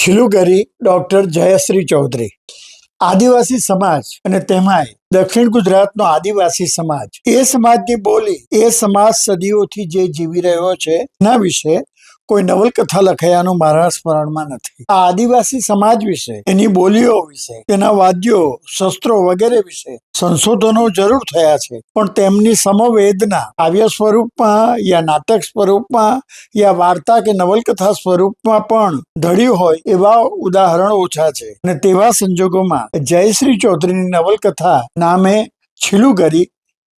શિલુગરી doctor જયશ્રી ચૌધરી. આદિવાસી સમાજ અને તેમાંય દક્ષિણ ગુજરાતનો આદિવાસી સમાજ, એ સમાજની બોલી, એ સમાજ સદીઓથી જે જીવી રહ્યો છે એના વિશે કોઈ નવલકથા લખાયાનું મારા સ્મરણમાં નથી. આ આદિવાસી સમાજ વિશે, એની બોલીઓ વિશે, તેના વાદ્યો, શસ્ત્રો વગેરે વિશે સંશોધનો જરૂર થયા છે, પણ તેમની સમવેદના કાવ્ય સ્વરૂપમાં યા નાટક સ્વરૂપમાં યા વાર્તા કે નવલકથા સ્વરૂપમાં પણ ઢળ્યું હોય એવા ઉદાહરણો ઓછા છે. અને તેવા સંજોગોમાં જયશ્રી ચૌધરીની નવલકથા નામે શિલુગરી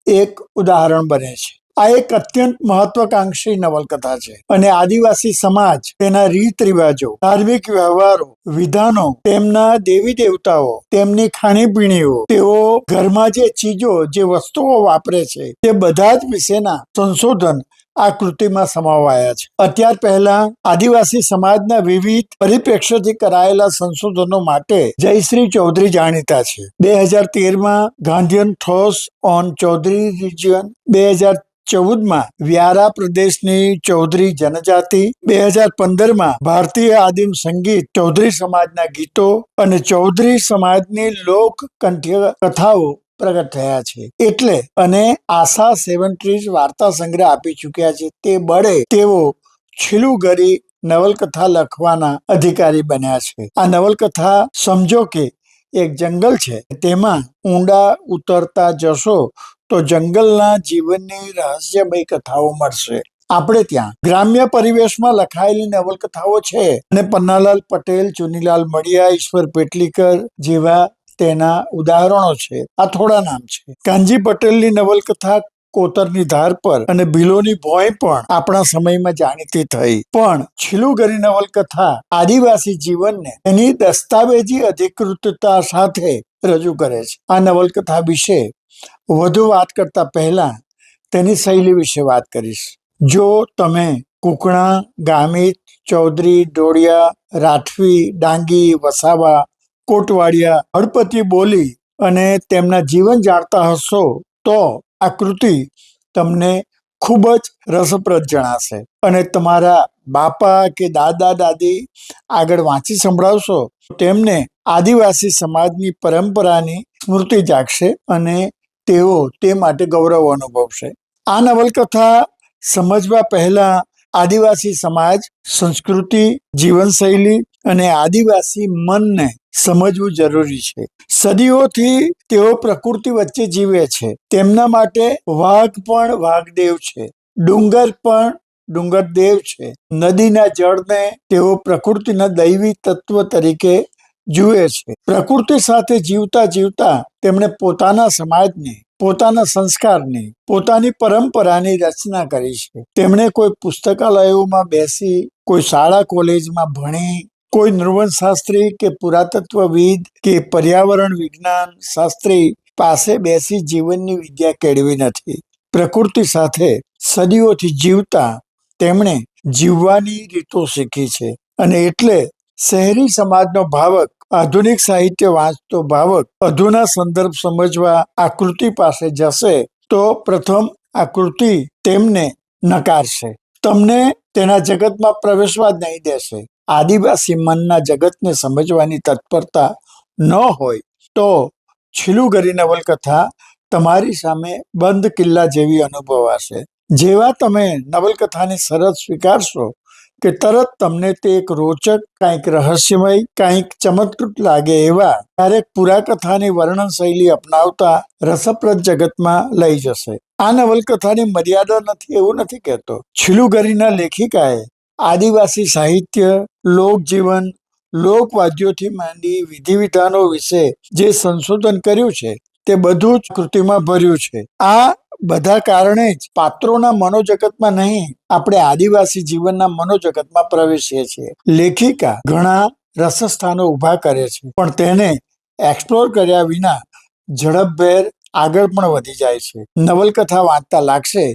એક ઉદાહરણ બને છે. આ એક અત્યંત મહત્વકાંક્ષી નવલકથા છે અને આદિવાસી સમાજ, તેના રીત રિવાજો, ધાર્મિક વ્યવહારો, વિધાનો, તેમના દેવી દેવતાઓ, તેમની ખાણીપીણીઓ, તેઓ ઘરમાં જે ચીજો, જે વસ્તુઓ વાપરે છે, તે બધા જ વિશેના સંશોધન આ કૃતિમાં સમાવાયા છે. અત્યાર પહેલા આદિવાસી સમાજના વિવિધ પરિપ્રેક્ષ્યથી કરાયેલા સંશોધનો માટે જયશ્રી ચૌધરી જાણીતા છે. 2013માં ગાંધીયન થોસ ઓન ચૌધરી રિજિયન, 2014માં વ્યારા પ્રદેશની ચૌધરી જનજાતિ, 2015માં ભારતીય આદિમ સંગીત, ચૌધરી સમાજના ગીતો અને ચૌધરી સમાજની લોક કંઠ્ય કથાઓ પ્રગટ થયા છે. એટલે અને આશા 70 વાર્તા સંગ્રહ આપી ચૂક્યા છે. તે બળે તેઓ શિલુગરી નવલકથા લખવાના અધિકારી બન્યા છે. આ નવલકથા સમજો કે એક જંગલ છે, તેમાં ઊંડા ઉતરતા જશો તો જંગલના જીવનની રહસ્યમય કથાઓ મળશે. આપણે ત્યાં ગ્રામ્ય પરિવેશમાં લખાયેલી નવલકથાઓ છે અને પન્નાલાલ પટેલ, ચુનીલાલ મડિયા, ઈશ્વર પેટલીકર જેવા તેના ઉદાહરણો છે. આ થોડા નામ છે. કાનજી પટેલની નવલકથા કોતરની ધાર પર અને ભીલોની ભોંય પણ આપણા સમયમાં જાણીતી થઈ. પણ શિલુગરી નવલકથા આદિવાસી જીવનને એની દસ્તાવેજી અધિકૃતતા સાથે રજૂ કરે છે. આ નવલકથા વિશે વધુ વાત કરતા પહેલા તેની શૈલી વિશે વાત કરીશ. જો તમે કુકણા, ગામિત, ચૌધરી, ડોડિયા, રાઠવી, ડાંગી, વસાવા, કોટવાડિયા, હળપતિ બોલી અને તેમના જીવન જાણતા હશો તો આ કૃતિ તમને ખૂબ જ રસપ્રદ જણાશે. અને તમારા બાપા કે દાદા દાદી આગળ વાંચી સંભળાવશો તેમને આદિવાસી સમાજની પરંપરાની સ્મૃતિ જાગશે અને તેઓ તે માટે ગૌરવ અનુભવશે. આ નવલકથા સમજવા પહેલા આદિવાસી સમાજ, સંસ્કૃતિ, જીવનશૈલી અને આદિવાસી મનને સમજવું જરૂરી છે. સદીઓથી તેઓ પ્રકૃતિ વચ્ચે જીવે છે. તેમના માટે વાઘ પણ વાઘદેવ છે, ડુંગર પણ ડુંગરદેવ છે. નદીના જળને તેઓ પ્રકૃતિના દૈવી તત્વ તરીકે જુએ છે. પ્રકૃતિ સાથે જીવતા જીવતા તેમણે પોતાના સમાજની, પોતાના સંસ્કારની, પોતાની પરંપરાની રચના કરી છે. તેમણે કોઈ પુસ્તકાલયોમાં બેસી, કોઈ શાળા કોલેજમાં ભણી, કોઈ નૃવંશાસ્ત્રી કે પુરાતત્વવિદ કે પર્યાવરણ વિજ્ઞાન શાસ્ત્રી પાસે બેસી જીવનની વિદ્યા કેળવી નથી. પ્રકૃતિ સાથે સદીઓથી જીવતા તેમણે જીવવાની રીતો શીખી છે. અને એટલે શહેરી સમાજનો ભાવક, આધુનિક સાહિત્ય વાંચતો ભાવક અધુના સંદર્ભ સમજવા આ કૃતિ પાસે જશે તો પ્રથમ આ કૃતિ તેમને નકારશે, તમને તેના જગતમાં પ્રવેશવા જ નહીં દેશે. આદિવાસી મનના જગતને સમજવાની તત્પરતા ન હોય તો શિલુગરી નવલકથા તમારી સામે બંધ કિલ્લા જેવી અનુભવાશે. જેવા તમે નવલકથાની શરત સ્વીકારશો કે તરત તમને તે એક રોચક, કાંઈક રહસ્યમય, કાંઈક ચમત્કૃત લાગે એવા ક્યારેક પુરાકથાની વર્ણન શૈલી અપનાવતા રસપ્રદ જગતમાં લઈ જશે. આ નવલકથાની મર્યાદા નથી એવું નથી કહેતો. શિલુગરીના લેખિકાએ આદિવાસી સાહિત્ય, લોકજીવન, લોકવાદ્યોથી માંડી વિધિ વિધાનો વિશે જે સંશોધન કર્યું છે તે બધું જ કૃતિમાં ભર્યું છે. આ બધા કારણે જ પાત્રોના મનોજગતમાં નહીં, આપણે આદિવાસી જીવનના મનોજગતમાં પ્રવેશીએ છીએ. લેખિકા ઘણા રસસ્થાનો ઊભા કરે છે, પણ તેને એક્સપ્લોર કર્યા વિના ઝડપભેર આગળ પણ વધી જાય છે. નવલકથા વાંચતા લાગશે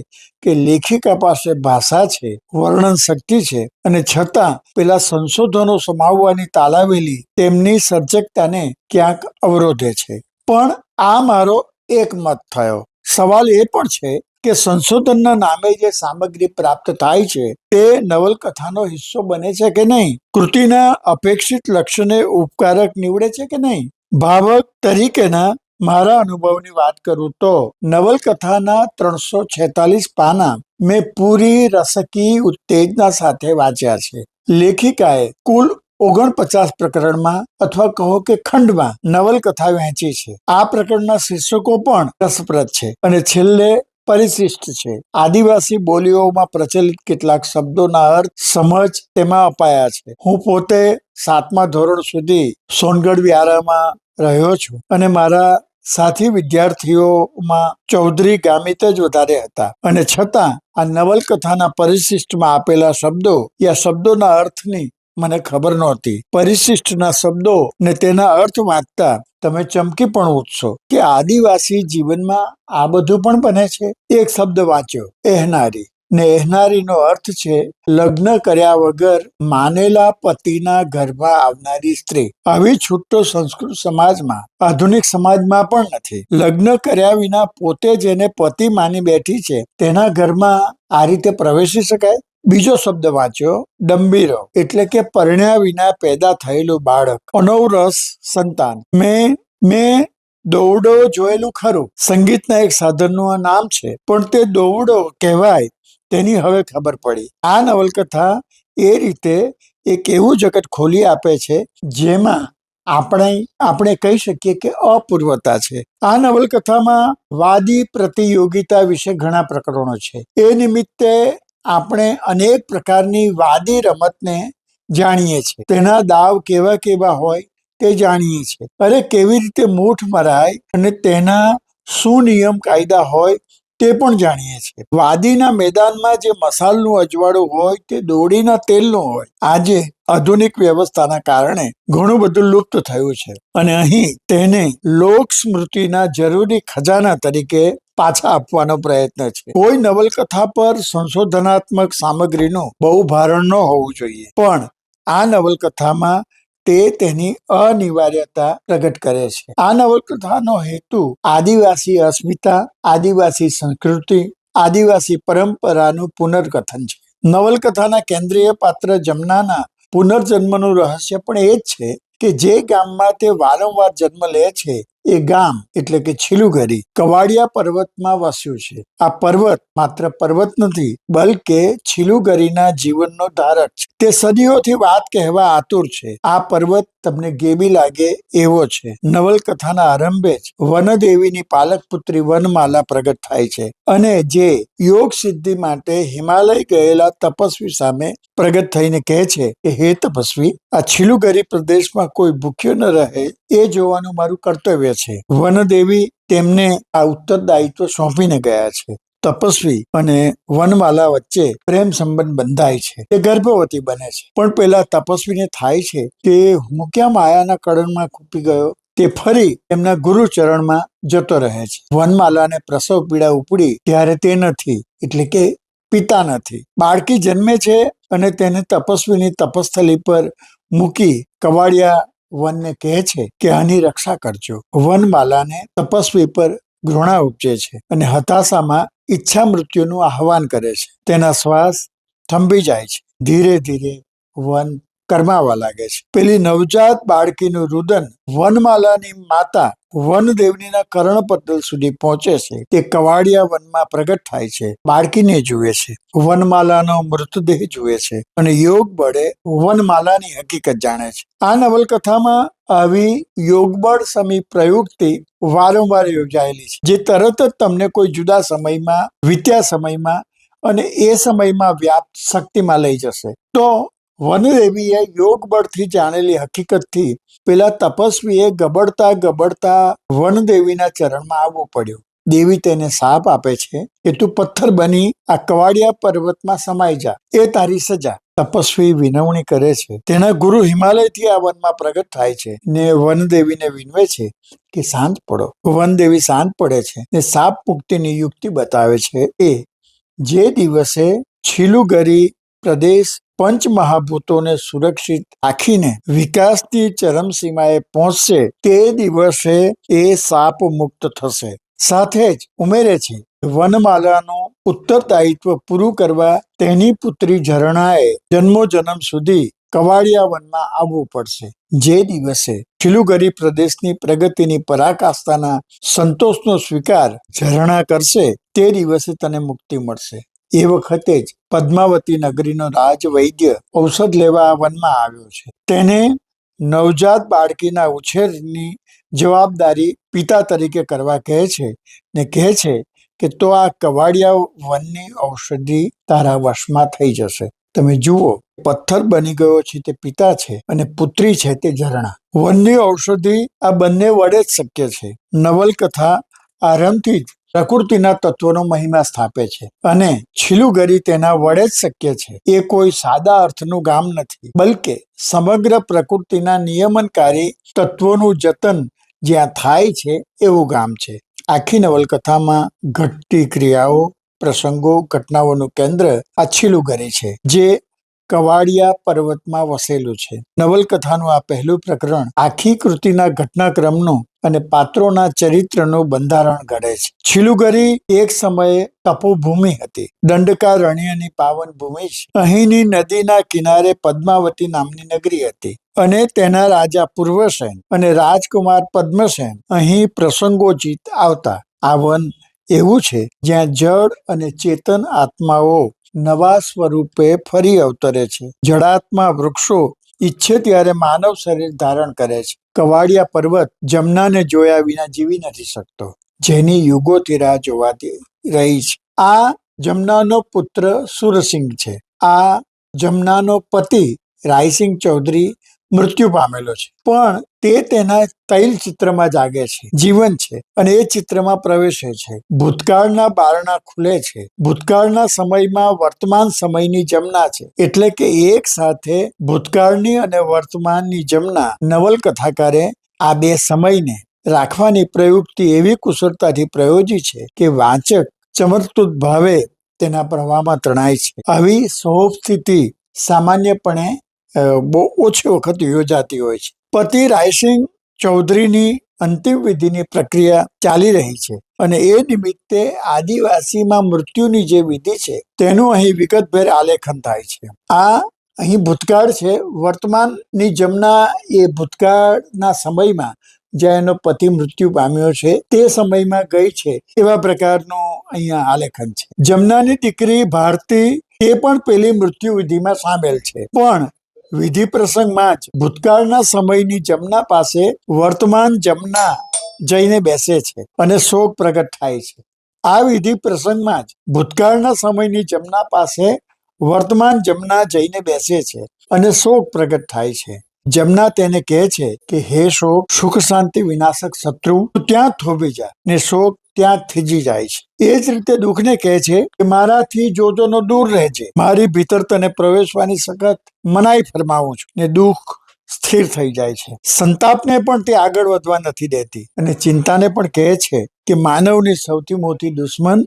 કે લેખિકા પાસે ભાષા છે, વર્ણન શક્તિ છે, અને છતાં પેલા સંશોધનો સમાવવાની તાલાવેલી તેમની સર્જકતાને ક્યાંક અવરોધે છે. પણ આ મારો એક મત થયો. સવાલ એ પણ છે કે સંશોધનના નામે જે સામગ્રી પ્રાપ્ત થાય છે તે નવલકથાનો હિસ્સો બને છે કે નહીં? કૃતિના અપેક્ષિત લક્ષ્યને ઉપકારક નીવડે છે કે નહીં? ભાવક તરીકેના મારા અનુભવની વાત કરું તો નવલકથાના 346 પાના મેં પૂરી રસકી ઉત્તેજના સાથે વાંચ્યા છે. લેખિકાએ કુલ 49 પ્રકરણમાં અથવા કહો કે ખંડમાં નવલકથા વહેંચી છે. આ પ્રકરણના શીર્ષકો પણ રસપ્રદ છે અને છેલ્લે પરિશિષ્ટ છે. આદિવાસી બોલીઓમાં પ્રચલિત કેટલાક શબ્દોના અર્થ સમજ તેમાં અપાયા છે. હું પોતે 7મા ધોરણ સુધી સોનગઢ વ્યારામાં રહ્યો છું અને મારા સાથી વિદ્યાર્થીઓમાં ચૌધરી ગામિત જ વધારે હતા અને છતાં આ નવલકથાના પરિશિષ્ટમાં આપેલા શબ્દો યા શબ્દોના અર્થની મને ખબર નહોતી. પરિશિષ્ટના શબ્દો ને તેના અર્થ વાંચતા તમે ચમકી પણ ઉઠશો કે આદિવાસી જીવનમાં આ બધું પણ બને છે. એક શબ્દ વાંચ્યો, એહનારી, ને એહનારીનો અર્થ છે લગ્ન કર્યા વગર માનેલા પતિના ઘરમાં આવનારી સ્ત્રી. આવી છૂટો સંસ્કૃત સમાજમાં, આધુનિક સમાજમાં પણ નથી. લગ્ન કર્યા વિના પોતે જેને પતિ માની બેઠી છે તેના ઘરમાં આ રીતે પ્રવેશી શકાય? બીજો શબ્દ વાંચ્યો, ડંબીરો, એટલે કે પરણ્યા વિના પેદા થયેલું બાળક, અનૌરસ સંતાન. મેં દોવડો જોયેલું ખરું. સંગીતના એક સાધનનું નામ છે, પણ તે દોવડો કહેવાય તેની હવે ખબર પડી. આ નવલકથા એ રીતે એક એવું જગત ખોલી આપે છે જેમાં આપણે કહી શકીએ કે અપૂર્વતા છે. આ નવલકથામાં વાદી પ્રતિયોગિતા વિશે ઘણા પ્રકરણો છે. એ નિમિત્તે આપણે અનેક પ્રકારની વાદી રમતને જાણીએ છીએ. તેના દાવ કેવા કેવા હોય તે જાણીએ છીએ. અરે કેવી રીતે મૂઠ મરાય અને તેના શું નિયમ કાયદા હોય તે પણ જાણીએ છીએ. વાદીના મેદાનમાં જે મસાલનું અજવાળું હોય તે દોડીના તેલનું હોય. આજે આધુનિક વ્યવસ્થાના કારણે ઘણું બધું લુપ્ત થયું છે અને અહીં તેને લોક સ્મૃતિના જરૂરી ખજાના તરીકે પાછા આપવાનો પ્રયત્ન છે. કોઈ નવલકથા પર સંશોધનાત્મક સામગ્રીનું બહુ ભારણ ન હોવું જોઈએ, પણ આ નવલકથામાં તે તેની અનિવાર્યતા પ્રગટ કરે છે. આ નવલકથાનો હેતુ આદિવાસી અસ્મિતા, આદિવાસી સંસ્કૃતિ, આદિવાસી પરંપરાનું પુનર્કથન છે. નવલકથાના કેન્દ્રીય પાત્ર જમનાના પુનર્જન્મનું રહસ્ય પણ એ જ છે કે જે ગામમાં તે વારંવાર જન્મ લે છે એ ગામ એટલે કે છીલુઘરી કવાડિયા પર્વતમાં વસ્યું છે. આ પર્વત માત્ર પર્વત નથી, બલકે છીલુઘરીના જીવનનો ધારક છે. તે સદીઓથી વાત કહેવા આતુર છે. આ પર્વત તમને ગેબી લાગે એવો છે. નવલકથાના આરંભે જ વનદેવીની પાલક પુત્રી વનમાલા પ્રગટ થાય છે અને જે યોગ સિદ્ધિ માટે હિમાલય ગયેલા તપસ્વી સામે પ્રગટ થઈને કહે છે કે હે તપસ્વી, આ છીલુઘરી પ્રદેશમાં કોઈ ભૂખ્યો ન રહે એ જોવાનું મારું કર્તવ્ય છે. વનદેવી તેમને આ ઉત્તરદાયિત્વ સોંપીને ગયા છે. તપસ્વી અને વનમાલા વચ્ચે પ્રેમ સંબંધ બંધાય છે. તે ગર્ભવતી બને છે, પણ પેલા તપસ્વીને થાય છે કે હું ક્યાં માયાના કળણમાં ખૂપી ગયો. તે ફરી એમના ગુરુચરણમાં જતો રહે છે. વનમાલાને પ્રસવ પીડા ઉપડી ત્યારે તે નથી, એટલે કે પિતા નથી. બાળકી જન્મે છે અને તેને તપસ્વીની તપસ્થલી પર મૂકી કવાડિયા વનને કહે છે કે આની રક્ષા કરજો. વનમાલાને તપસ્વી પર ઘૃણા ઉપજે છે અને હતાશામાં ઈચ્છા મૃત્યુનું આહવાન કરે છે. તેના શ્વાસ થંભી જાય છે. ધીરે ધીરે વન કરમાવા લાગે છે. પેલી નવજાત બાળકીનું રુદન વનમાલાની માતા વનદેવનીના કર્ણપટલ સુધી પહોંચે છે. તે કવાડિયા વનમાં પ્રગટ થાય છે. બાળકીને જુએ છે, વનમાલાનો મૃતદેહ જુએ છે અને યોગ બળે વનમાલાની હકીકત જાણે છે. આ નવલકથામાં આવી યોગબળ સમી પ્રયુક્તિ વારંવાર યોજાયેલી છે, જે તરત જ તમને કોઈ જુદા સમયમાં, વિત્યા સમયમાં અને એ સમયમાં વ્યાપ્ત શક્તિમાં લઈ જશે. તો વનદેવીએ યોગ બળથી જાણેલી હકીકતથી પેલા તપસ્વીએ ગબડતા વનદેવીના ચરણમાં આવવું પડ્યું. દેવી તેને શાપ આપે છે કે તું પથ્થર બની આ કવાડિયા પર્વતમાં સમાઈ જા, એ તારી સજા. તપસ્વી વિનવણી કરે છે. તેના ગુરુ હિમાલયથી આ વનમાં પ્રગટ થાય છે ને વનદેવીને વિનવે છે કે શાંત પડો. વનદેવી શાંત પડે છે ને શાપ મુક્તિની યુક્તિ બતાવે છે. એ જે દિવસે છીલુઘરી પ્રદેશ પંચમહાભૂતોને સુરક્ષિત રાખીને વિકાસની ચરમસીમાએ પહોંચશે તે દિવસે એ શાપ મુક્ત થશે. સાથે જ ઉમેરે છે વનમાલાનું ઉત્તરદાયિત્વ પૂરું કરવા તેની પુત્રી ઝરણાએ જન્મોજન્મ સુધી કવાડિયા વનમાં આવવું પડશે. જે દિવસે શિલુગરી પ્રદેશની પ્રગતિની પરાકાષ્ઠાના સંતોષનો સ્વીકાર ઝરણા કરશે તે દિવસે તને મુક્તિ મળશે. એ વખતે જ પદ્માવતી નગરીનો રાજવૈદ્ય ઔષધ લેવા આ વનમાં આવ્યો છે. તેને નવજાત બાળકીના ઉછેરની જવાબદારી પિતા તરીકે કરવા કહે છે ને કહે છે કે તો આ કવાડિયા વનની ઔષધિ તારા વશમાં થઈ જશે. તમે જુઓ, પથ્થર બની ગયો છે તે પિતા છે અને પુત્રી છે તે ઝરણા. વનની ઔષધિ આ બંને વડે જ શક્ય છે. નવલકથા આરંભથી જ પ્રકૃતિના તત્વોનો મહિમા સ્થાપે છે અને શિલુગરી તેના વડે જ શક્ય છે. એ કોઈ સાદા અર્થનું ગામ નથી, બલકે સમગ્ર પ્રકૃતિના નિયમનકારી તત્વોનું જતન જ્યાં થાય છે એવું ગામ છે. આખી નવલકથામાં ઘટતી ક્રિયાઓ, પ્રસંગો, ઘટનાઓનું કેન્દ્ર આ શિલુગરી છે, જે કવાડિયા પર્વતમાં વસેલું છે. નવલકથાનું આ પહેલું પ્રકરણ આખી કૃતિના ઘટનાક્રમનું અને પાત્રોના ચરિત્રનું બંધારણ ઘડે છે. શિલુગરી એક સમયે તપોભૂમિ હતી. દંડકારણ્યની પાવન ભૂમિ છે. અહીંની નદીના કિનારે પદ્માવતી નામની નગરી હતી અને તેના રાજા પૂર્વસેન અને રાજકુમાર પદ્મસેન અહીં પ્રસંગોચિત આવતા. આ વન એવું છે જ્યાં જળ અને ચેતન આત્માઓ નવા સ્વરૂપે ફરી અવતરે છે. જળાત્મા વૃક્ષો ઈચ્છે ત્યારે માનવ શરીર ધારણ કરે છે. કવાડિયા પર્વત જમનાને જોયા વિના જીવી નથી શકતો, જેની યુગોથી રાહ જોવાતી રહી છે. આ જમનાનો પુત્ર સુરસિંહ છે. આ જમનાનો પતિ રાયસિંહ ચૌધરી મૃત્યુ પામેલો છે, પણ તે તેના તૈલ ચિત્રમાં જાગે છે, જીવન છે અને એ ચિત્રમાં પ્રવેશે છે. ભૂતકાળના બારણા ખુલે છે. ભૂતકાળના સમયમાં વર્તમાન સમયની જમના છે, એટલે કે એક સાથે ભૂતકાળની અને વર્તમાનની જમના. નવલકથાકારે આ બે સમયને રાખવાની પ્રયુક્તિ એવી કુશળતાથી પ્રયોજી છે કે વાચક ચમત્કૃત ભાવે તેના પ્રવાહમાં તણાય છે. આવી સ્થિતિ સામાન્યપણે બહુ ઓછી વખત યોજાતી હોય છે. પતિ રાયસિંહ ચૌધરીની અંતિમ વિધિની પ્રક્રિયા ચાલી રહી છે અને એ નિમિત્તે આદિવાસીમાં મૃત્યુની જે વિધિ છે તેનું અહીં વિગતભેર આલેખન થાય છે. આ અહીં ભૂતકાળ છે. વર્તમાનની જમના એ ભૂતકાળના સમયમાં જ્યાં એનો પતિ મૃત્યુ પામ્યો છે તે સમયમાં ગઈ છે એવા પ્રકારનું અહીંયા આલેખન છે. જમનાની દીકરી ભારતી એ પણ પેલી મૃત્યુ વિધિમાં સામેલ છે, પણ વિધિ પ્રસંગમાં જ ભૂતકાળના સમયની જમના પાસે વર્તમાન જમના જઈને બેસે છે અને શોક પ્રગટ થાય છે. આ વિધિ પ્રસંગમાં જ ભૂતકાળના સમયની જમના પાસે વર્તમાન જમના જઈને બેસે છે અને શોક પ્રગટ થાય છે. જમના તેને કહે છે કે હે શોક, સુખ શાંતિ વિનાશક શત્રુ, તું ત્યાં થોભી જા, ને શોક ત્યાં થીજી જાય છે. એ જ રીતે દુઃખને કહે છે કે મારાથી જોજોનો દૂર રહેજે, મારી ભીતર તને પ્રવેશવાની સખત મનાઈ ફરમાવું છું, ને દુઃખ સ્થિર થઈ જાય છે. સંતાપને પણ તે આગળ વધવા નથી દેતી અને ચિંતાને પણ કહે છે કે માનવની સૌથી મોટી દુશ્મન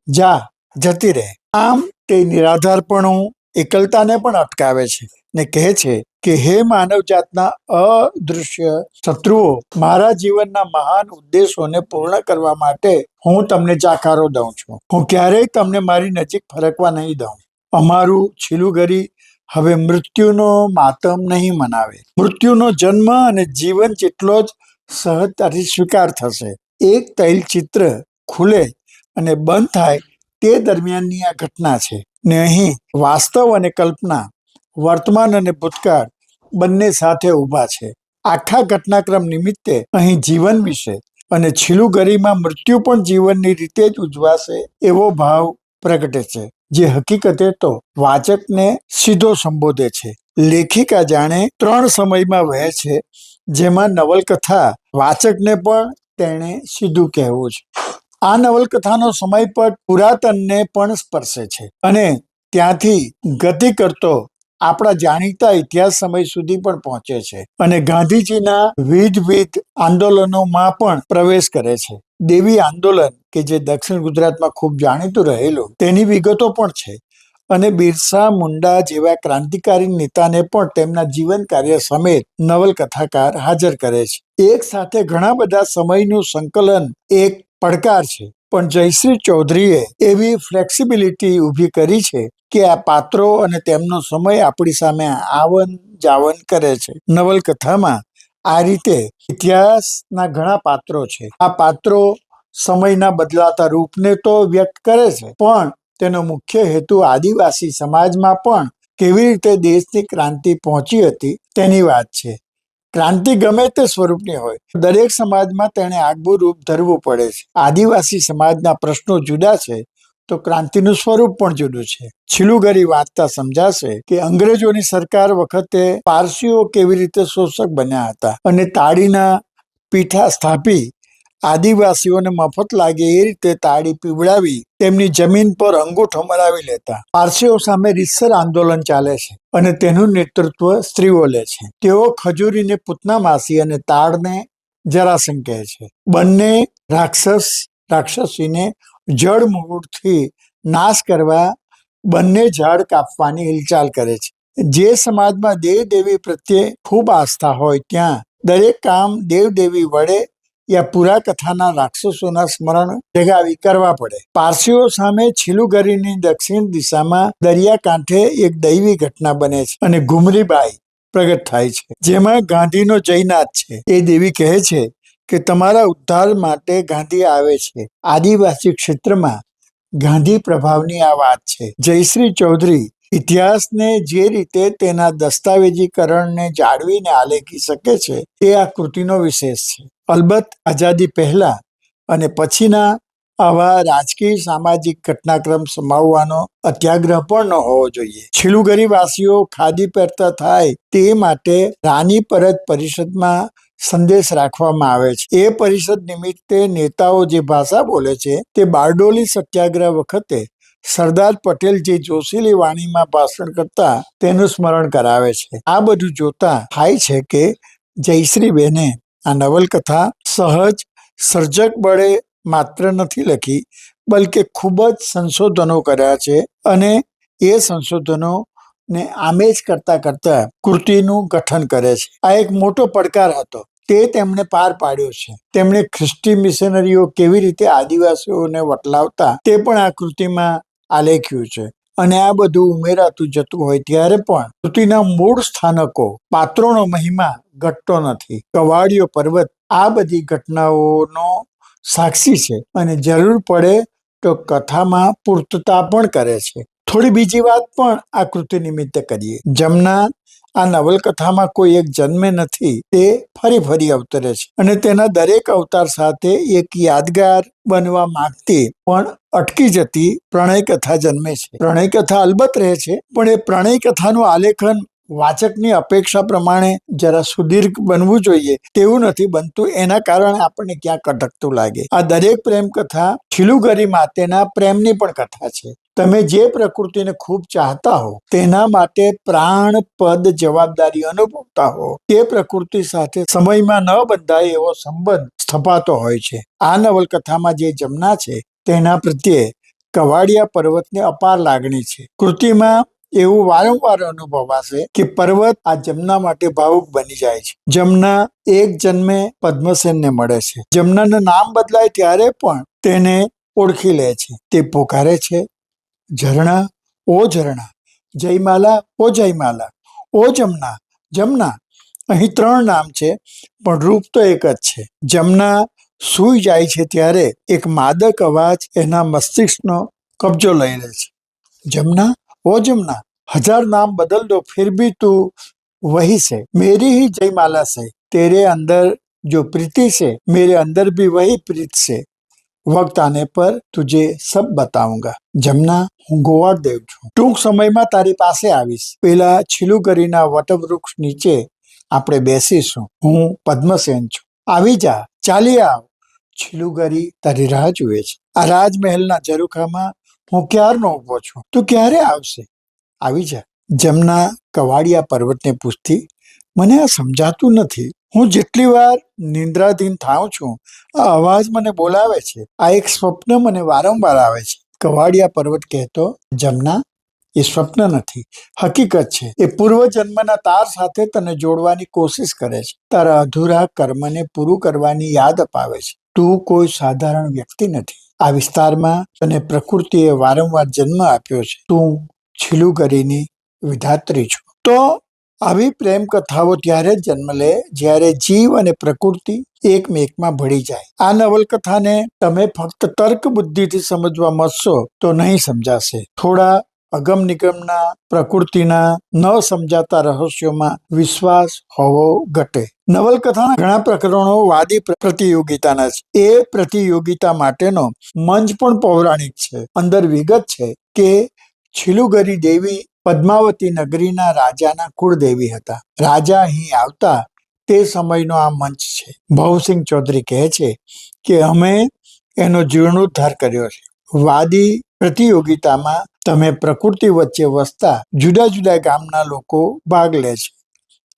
જતી રહે. આમ તે નિરાધારપણું, એકલતાને પણ અટકાવે છે ને કહે છે કે હે માનવ જાતના અદૃશ્ય શત્રુઓ, મારા જીવનના મહાન ઉદ્દેશોને પૂર્ણ કરવા માટે હું તમને જાકારો દઉં છું. હું ક્યારેય તમને મારી નજીક ફરકવા નહીં દઉં. અમારું શિલુગરી હવે મૃત્યુનો માતમ નહીં મનાવે. મૃત્યુનો જન્મ અને જીવન જેટલો જ સહજતાથી સ્વીકાર થશે. એક તૈલચિત્ર ખુલે અને બંધ થાય તે દરમિયાનની આ ઘટના છે ને અહીં વાસ્તવ અને કલ્પના, વર્તમાન અને ભૂતકાળ બંને સાથે ઊભા છે. આખા ઘટનાક્રમ નિમિત્તે અહીં જીવન વિશે અને શિલુગરીમાં મૃત્યુ પણ જીવનની રીતે જ ઉજવાશે એવો ભાવ પ્રગટે છે, જે હકીકતે તો વાચકને સીધો સંબોધે છે. લેખિકા જાણે 3 સમયમાં વહે છે, જેમાં નવલકથા વાચકને પણ તેણે સીધું કહેવું છે. આ નવલકથાનો સમયપટ પુરાતનને પણ સ્પર્શે છે અને ત્યાંથી ગતિ કરતો આપણા જાણીતા ઇતિહાસ સમય સુધી પણ પહોંચે છે અને ગાંધીજીના વિવિધ આંદોલનોમાં પણ પ્રવેશ કરે છે. દેવી આંદોલન કે જે દક્ષિણ ગુજરાતમાં ખૂબ જાણીતું રહેલું, તેની વિગતો પણ છે અને બિરસા મુંડા જેવા ક્રાંતિકારી નેતાને પણ તેમના જીવન કાર્ય સમેત નવલકથાકાર હાજર કરે છે. એક સાથે ઘણા બધા સમયનું સંકલન એક પડકાર છે. પણ જયશ્રી ચૌધરીએ એવી ફ્લેક્સિબિલિટી ઊભી કરી છે કે આ પાત્રો અને તેમનો સમય આપણી સામે આવન જાવન કરે છે. નવલકથામાં આ રીતે ઇતિહાસના ઘણા પાત્રો છે. આ પાત્રો સમયના બદલાતા રૂપને તો વ્યક્ત કરે છે, પણ તેનો મુખ્ય હેતુ આદિવાસી સમાજમાં પણ કેવી રીતે દેશની ક્રાંતિ પહોંચી હતી તેની વાત છે. ક્રાંતિ ગમે તે સ્વરૂપની હોય, દરેક સમાજમાં તેને આગવું રૂપ ધરવું પડે છે. આદિવાસી સમાજના પ્રશ્નો જુદા છે તો ક્રાંતિનું સ્વરૂપ પણ જુદું છે. છીલુગરી વાંચતા સમજાશે કે અંગ્રેજોની સરકાર વખતે પારસીઓ કેવી રીતે શોષક બન્યા હતા અને તાળીના પીઠા સ્થાપી આદિવાસીઓને મફત લાગે એ રીતે તાળી પીવડાવી તેમની જમીન પર અંગૂઠો મરાવી લેતા. પારસીઓ સામે રીતસર આંદોલન ચાલે છે અને તેનું નેતૃત્વ સ્ત્રીઓ લે છે. તેઓ ખજૂરીને પૂતના માસી અને તાડને જરાસંઘ કહે છે. બંને રાક્ષસીને જળ મૂળથી નાશ કરવા બંને ઝાડ કાપવાની હિલચાલ કરે છે. જે સમાજમાં દેવ દેવી પ્રત્યે ખૂબ આસ્થા હોય ત્યાં દરેક કામ દેવ દેવી વડે યા પુરા કથાના રાક્ષસોના સ્મરણ જગાવી કરવા પડે. પારસીઓ સામે છીલુગરીની દક્ષિણ દિશામાં દરિયાકાંઠે એક દૈવી ઘટના બને છે અને ઘુમરીબાઈ પ્રગટ થાય છે, જેમાં ગાંધીનો જયનાથ છે. એ દેવી કહે છે કે તમારા ઉદ્ધાર માટે ગાંધી આવે છે. આદિવાસી ક્ષેત્રમાં ગાંધી પ્રભાવની આ વાત છે. જયશ્રી ચૌધરી ઇતિહાસને જે રીતે તેના દસ્તાવેજીકરણને જાળવીને આલેખી શકે છે એ આ કૃતિનો વિશેષ છે. અલબત્ત આઝાદી પહેલા અને પછીના આવા રાજકીય સામાજિક ઘટનાક્રમ સમાવવાનો અત્યાગ્રહ પણ ન હોવો જોઈએ. છીલુગરી વાસીઓ ખાદી પહેરતા થાય તે માટે રાની પરત પરિષદમાં સંદેશ રાખવામાં આવે છે. એ પરિષદ નિમિત્તે નેતાઓ જે ભાષા બોલે છે તે બારડોલી સત્યાગ્રહ વખતે સરદાર પટેલ જે જોશીલી વાણીમાં ભાષણ કરતા તેનું સ્મરણ કરાવે છે. આ બધું જોતા થાય છે કે જયશ્રીબેને આ નવલકથા સહજ સર્જક બળે માત્ર નથી લખી, બલકે ખૂબ જ સંશોધનો કર્યા છે અને એ સંશોધનોને આમેજ કરતા કરતા કૃતિનું ગઠન કરે છે. આ એક મોટો પડકાર હતો, તે તેમણે પાર પાડ્યો છે. તેમણે ખ્રિસ્તી મિશનરીઓ કેવી રીતે આદિવાસીઓને વટલાવતા તે પણ આ કૃતિમાં આલેખ્યું છે. અને આ બધું ઉમેરાતું જતું હોય ત્યારે પણ કૃતિના મૂળ સ્થાનકો, પાત્રોનો મહિમા ઘટતો નથી. કવાડિયો પર્વત આ બધી ઘટનાઓનો સાક્ષી છે અને જરૂર પડે તો કથામાં પૂર્તતા પણ કરે છે. થોડી બીજી વાત પણ આ કૃતિ નિમિત્તે કરીએ. જમના આ નવલકથામાં કોઈ એક જન્મે નથી, તે ફરી ફરી અવતરે છે અને તેના દરેક અવતાર સાથે એક યાદગાર બનવા માંગતી પણ અટકી જતી પ્રણય કથા જન્મે છે. પ્રણય કથા અલબત્ત રહે છે, પણ એ પ્રણય કથાનું આલેખન વાચકની અપેક્ષા પ્રમાણે જરા સુદીર્ઘ બનવું જોઈએ તેવું નથી બનતું. એના કારણે આપણને ક્યાંક અટકતું લાગે. આ દરેક પ્રેમ કથા છીલુગરી માટેના પ્રેમની પણ કથા છે. તમે જે પ્રકૃતિને ખૂબ ચાહતા હો, તેના માટે પ્રાણપદ જવાબદારી અનુભવતા હો, તે પ્રકૃતિ સાથે સમયમાં ન બંધાય એવો સંબંધ સ્થપાતો હોય છે. આ નવલકથામાં જે જમના છે તેના પ્રત્યે કવાડિયા પર્વતને અપાર લાગણી છે. કૃતિમાં એવું વારંવાર અનુભવાશે કે પર્વત આ જમના માટે ભાવુક બની જાય છે. જમના એક જન્મે પદ્મસેનને મળે છે. જમનાનું નામ બદલાય ત્યારે પણ તેને ઓળખી લે છે. તે પોકારે છે, ઝરણા ઓ ઝરણા, જયમાલા ઓ જયમાલા, ઓ જમના જમના. અહીં 3 નામ છે પણ રૂપ તો એક જ છે. જમના સૂઈ જાય છે ત્યારે એક માદક અવાજ એના મસ્તિષ્કનો કબજો લઈ લે છે. જમના ઓ જમના, 1000 नाम बदल दो फिर भी तू वही से, मेरी ही जयमाला से, तेरे अंदर जो प्रीति से मेरे अंदर भी वही प्रीत से, वक्त आने पर तुझे सब बताऊंगा. જમના, હું ગોવાળદેવ છું, ટૂંક સમયમાં તારી પાસે આવીશ. પેલા છીલુગરીના વટવૃક્ષ નીચે આપણે બેસીશું. હું પદ્મસેન છું, આવી જા, ચાલી આવ. છીલુગરી તારી રાહ જુએ છે. આ રાજમહેલના ઝરૂખામાં હું ક્યારનો ઊભો છું, તું ક્યારે આવશે? આવી જા. જમના કવાડિયા પર્વતને પૂછતી, મને આ સમજાતું નથી. હું જેટલી વાર નિંદ્રાધીન થાઉં છું, આ અવાજ મને બોલાવે છે. આ એક સ્વપ્ન મને વારંવાર આવે છે. કવાડિયા પર્વત કહેતો, જમના, એ સ્વપ્ન નથી, હકીકત છે. એ પૂર્વજન્મના તાર સાથે તને જોડવાની કોશિશ કરે છે. તારા અધૂરા કર્મને પૂરું કરવાની યાદ અપાવે છે. તું કોઈ સાધારણ વ્યક્તિ નથી. આ વિસ્તારમાં તને પ્રકૃતિએ વારંવાર જન્મ આપ્યો છે. તું છીલુગરીની વિધાત્રી છો. તો આવી પ્રેમ કથાઓ ત્યારે જ જન્મ લે જ્યારે જીવ અને પ્રકૃતિ એકમેકમાં ભળી જાય. આ નવલકથાને તમે ફક્ત તર્ક બુદ્ધિથી સમજવા માંડશો તો નહીં સમજાશે. થોડા અગમ નિગમના, પ્રકૃતિના ન સમજાતા રહસ્યોમાં વિશ્વાસ હોવો ઘટે. નવલકથાના ઘણા પ્રકરણો વાદી પ્રતિયોગિતાના છે. એ પ્રતિયોગિતા માટેનો મંચ પણ પૌરાણિક છે. અંદર વિગત છે કે છીલુગરી દેવી પદ્માવતી નગરીના રાજાના કુળદેવી હતા. રાજા અહીં આવતા તે સમયનો આ મંચ છે. ભવસિંહ ચૌધરી કહે છે કે અમે એનો જીર્ણોદ્ધાર કર્યો છે. વાદી પ્રતિયોગિતામાં તમે પ્રકૃતિ વચ્ચે વસતા જુદા જુદા ગામના લોકો ભાગ લે છે.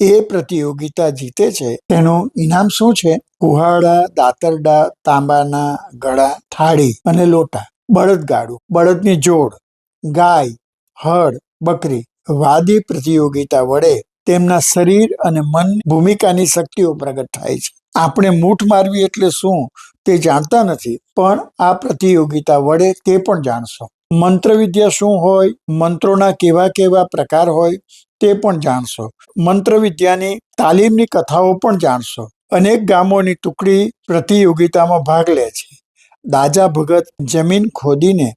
એ પ્રતિયોગિતા જીતે છે તેનું ઇનામ શું છે? કુહાડા, દાતરડા, તાંબાના ગળા, થાળી અને લોટા, બળદગાડું, બળદની જોડ, ગાય, હળ, બકરી. વાદી પ્રતિયોગિતા વડે તેમના શરીર અને મન ભૂમિકાની શક્તિઓ પ્રગટ થાય છે. આપણે મૂઠ મારવી એટલે શું તે જાણતા નથી, પણ આ પ્રતિયોગિતા વડે તે પણ જાણશો. મંત્ર વિદ્યા શું હોય, મંત્રોના કેવા કેવા પ્રકાર હોય તે પણ જાણશો. મંત્ર વિદ્યાની તાલીમની કથાઓ પણ જાણશો. અનેક ગામોની ટુકડી પ્રતિયોગિતામાં ભાગ લે છે. દાજા ભગત જમીન ખોદીને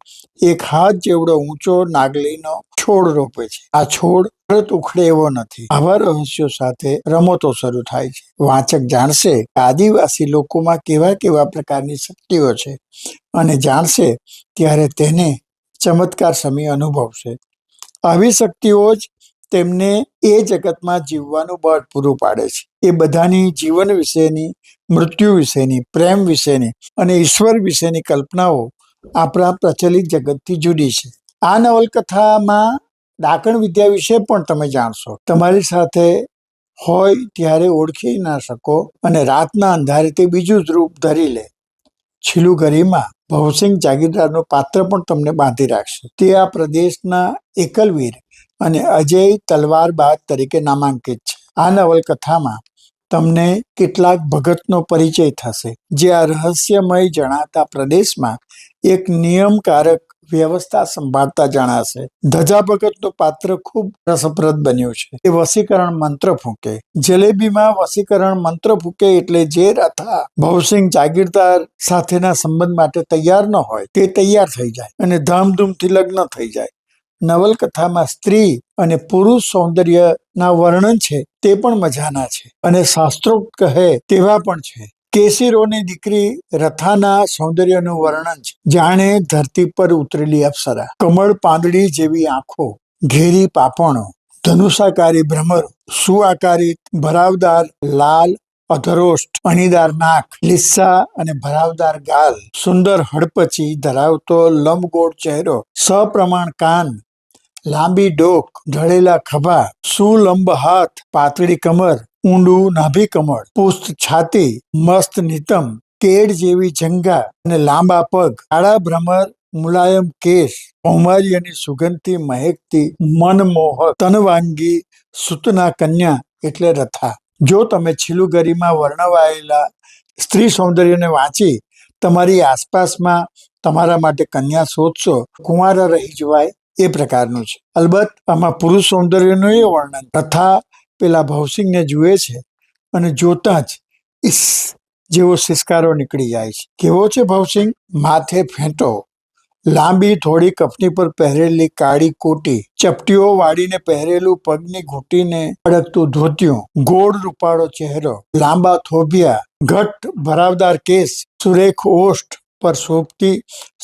એક હાથ જેવડો ઊંચો નાગલીનો છોડ રોપે છે. આ છોડ તરત ઉખડે એવો નથી. આવા રહસ્યો સાથે રમતો શરૂ થાય છે. વાચક જાણશે કે આદિવાસી લોકોમાં કેવા કેવા પ્રકારની શક્તિઓ છે અને જાણશે ત્યારે તેને ચમત્કાર સમય અનુભવશે. આવી શક્તિઓ જ તેમને એ જગતમાં જીવવાનું બળ પૂરું પાડે છે. એ બધાની જીવન વિશેની, મૃત્યુ વિશેની, પ્રેમ વિશેની અને ઈશ્વર વિશેની કલ્પનાઓ આપણા પ્રચલિત જગતથી જુદી છે. આ નવલકથામાં ડાકણ વિદ્યા વિશે પણ તમે જાણશો. તમારી સાથે હોય ત્યારે ઓળખી ના શકો અને રાતના અંધારે તે બીજું જ રૂપ ધરી લે. છીલુગરીમાં ભવસિંહ જાગીરદારનું પાત્ર પણ તમને બાંધી રાખશે. તે આ પ્રદેશના એકલવીર અને અજય તલવારબાજ તરીકે નામાંકિત છે. આ નવલકથામાં તમને કેટલાક ભગતનો પરિચય થશે જે આ રહસ્યમય જણાતા પ્રદેશમાં એક નિયમકારક વ્યવસ્થા સંભાળતા જણાશે. ધજા ભગતનું પાત્ર ખૂબ રસપ્રદ બન્યું છે. એ વશીકરણ મંત્ર ફૂંકે. જલેબીમાં વશીકરણ મંત્ર ફૂંકે એટલે જે રથા ભવસિંહ જાગીરદાર સાથેના સંબંધ માટે તૈયાર ન હોય તે તૈયાર થઈ જાય અને ધામધૂમથી લગ્ન થઈ જાય. નવલકથામાં સ્ત્રી અને પુરુષ સૌંદર્યના વર્ણન છે તે પણ મજાના છે અને શાસ્ત્રોક્ત કહે તેવા પણ છે. કેસીરોની દીકરી રથાના સૌંદર્યનું વર્ણન છે. જાણે ધરતી પર ઉતરેલી અપ્સરા. કમળ પાંદડી જેવી આંખો, ઘેરી પાપણો, ધનુષાકારી ભ્રમર, સુઆકારી ભરાવદાર લાલ અધરોષ્ઠ, અણીદાર નાક, લીસ્સા અને ભરાવદાર ગાલ, સુંદર હડપચી ધરાવતો લંબગોળ ચહેરો, સપ્રમાણ કાન, લાંબી ડોક, ઢળેલા ખભા, સુલંબ હાથ, પાતળી કમર, ઊંડું નાભી કમળ, પુષ્ટ છાતી, મસ્ત નિતમ, કેડ જેવી જંઘા અને લાંબા પગ, કાળા ભ્રમર, મુલાયમ કેશ, કૌમાર્યની સુગંધથી મહેકતી મનમોહક તનવાંગી સૂતના કન્યા એટલે રથા. જો તમે છીલુગરીમાં વર્ણવાયેલા સ્ત્રી સૌંદર્યને વાંચી તમારી આસપાસમાં તમારા માટે કન્યા શોધશો, કુંવારા રહી જવાય એ પ્રકારનું છે. અલબત્ત આમાં પુરુષ સૌંદર્યનું એ વર્ણન. રથા પેલા ભવસિંહને જુએ છે અને જોતા જ ઈસ જેવો સિસકારો નીકળી જાય છે. કેવો છે ભવસિંહ? માથે ફેંટો, લાંબી થોડી કફની પર પહેરેલી કાળી કોટી, ચપટીઓ વાળીને પહેરેલું પગની ઘૂંટીને અડકતું ધોતિયું, ગોળ રૂપાળો ચહેરો, લાંબા થોભિયા, ઘટ્ટ ભરાવદાર કેસ, સુરેખ ઓષ્ઠ પર શોભતી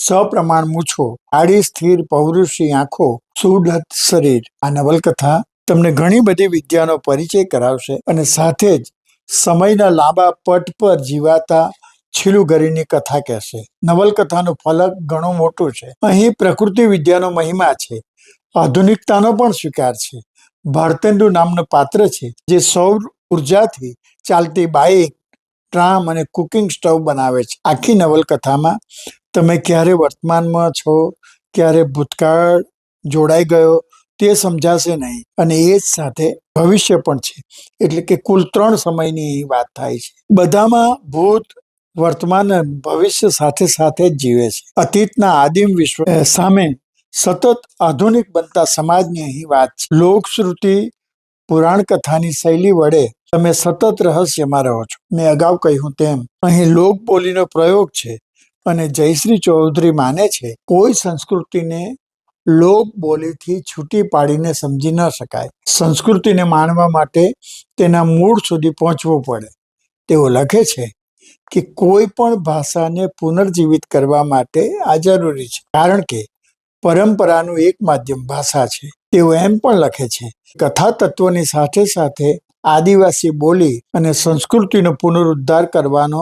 સપ્રમાણ મૂછો, આડી સ્થિર પૌરુષી આંખો, સુડત શરીર. આ નવલકથા તમને ઘણી બધી વિદ્યાનો પરિચય કરાવશે અને સાથે જ સમયના લાંબા પટ પર જીવાતા છીલુગરીની કથા કહેશે. નવલકથાનું ફલક ઘણું મોટું છે. અહીં પ્રકૃતિ વિદ્યાનો મહિમા છે, આધુનિકતાનો પણ સ્વીકાર છે. ભારતેન્દુ નામનું પાત્ર છે જે સૌર ઉર્જાથી ચાલતી બાઇક, ટ્રામ અને કુકિંગ સ્ટવ બનાવે છે. આખી નવલકથામાં તમે ક્યારે વર્તમાનમાં છો, ક્યારે ભૂતકાળ જોડાઈ ગયો તે સમજાશે નહીં અને એ જ સાથે ભવિષ્ય પણ છે. એટલે કે કુલ 3 સમયની વાત થાય છે. બધામાં ભૂત, વર્તમાન અને ભવિષ્ય સાથે સાથે જ જીવે છે. અતીતના આદિમ વિશ્વ સામે સતત આધુનિક બનતા સમાજની અહીં વાત છે. લોકશ્રુતિ પુરાણ કથાની શૈલી વડે તમે સતત રહસ્યમાં રહો છો. મેં અગાઉ કહ્યું તેમ અહીં લોક બોલીનો પ્રયોગ છે અને જયશ્રી ચૌધરી માને છે કોઈ સંસ્કૃતિને લોક બોલીથી છૂટી પાડીને સમજી ન શકાય. સંસ્કૃતિને માણવા માટે તેના મૂળ સુધી પહોંચવું પડે. તેઓ લખે છે કે કોઈ પણ ભાષાને પુનર્જીવિત કરવા માટે આ જરૂરી છે, કારણ કે પરંપરાનું એક માધ્યમ ભાષા છે. તેઓ એમ પણ લખે છે કથા તત્વની સાથે સાથે આદિવાસી બોલી અને સંસ્કૃતિનો પુનરુદ્ધાર કરવાનો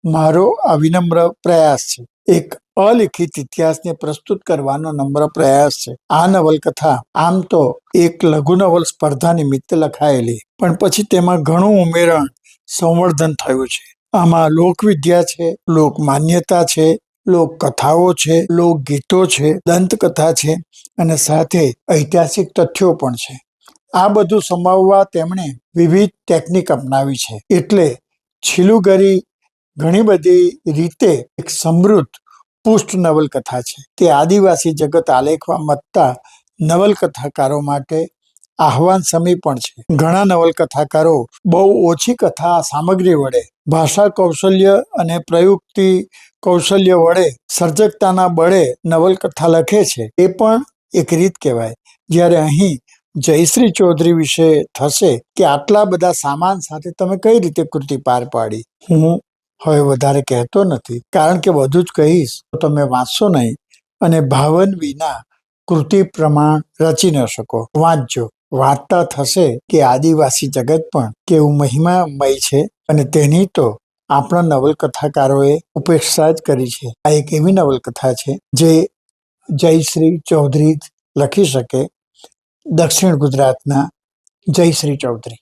મારો આ વિનમ્ર પ્રયાસ છે. એક અલિખિત ઇતિહાસને પ્રસ્તુત કરવાનો નમ્ર પ્રયાસ છે. આ નવલકથા આમ તો એક લઘુનવલ સ્પર્ધા નિમિત્તે લખાયેલી, પણ પછી તેમાં ઘણું ઉમેરણ સંવર્ધન થયું છે. આમાં લોકવિદ્યા છે, લોક માન્યતા છે, લોક કથાઓ છે, લોકગીતો છે, દંતકથા છે અને સાથે ઐતિહાસિક તથ્યો પણ છે. આ બધું સમાવવા તેમણે વિવિધ ટેકનિક અપનાવી છે. એટલે છીલુગરી ઘણી બધી રીતે એક સમૃદ્ધ પુષ્ટ નવલકથા છે. તે આદિવાસી જગત આલેખવા મથતા નવલકથાકારો માટે આહવાન સમી પણ છે. ઘણા નવલકથાકારો બહુ ઓછી કથા સામગ્રી વડે ભાષા કૌશલ્ય અને પ્રયુક્તિ કૌશલ્ય વડે સર્જકતાના બળે નવલકથા લખે છે. એ પણ એક રીત કહેવાય. જ્યારે અહીં જયશ્રી ચૌધરી વિશે થશે કે આટલા બધા સામાન સાથે તમે કઈ રીતે કૃતિ પાર પાડી. હું હવે વધારે કહેતો નથી, કારણ કે બધું જ કહીશ તો તમે વાંચશો નહીં અને ભાવન વિના કૃતિ પ્રમાણ રચી ન શકો. વાંચજો. વાંચતા થશે કે આદિવાસી જગત પણ કેવું મહિમામય છે અને તેની તો આપણા નવલકથાકારોએ ઉપેક્ષા જ કરી છે. આ એક એવી નવલકથા છે જે જયશ્રી ચૌધરી લખી શકે. દક્ષિણ ગુજરાતના જયશ્રી ચૌધરી.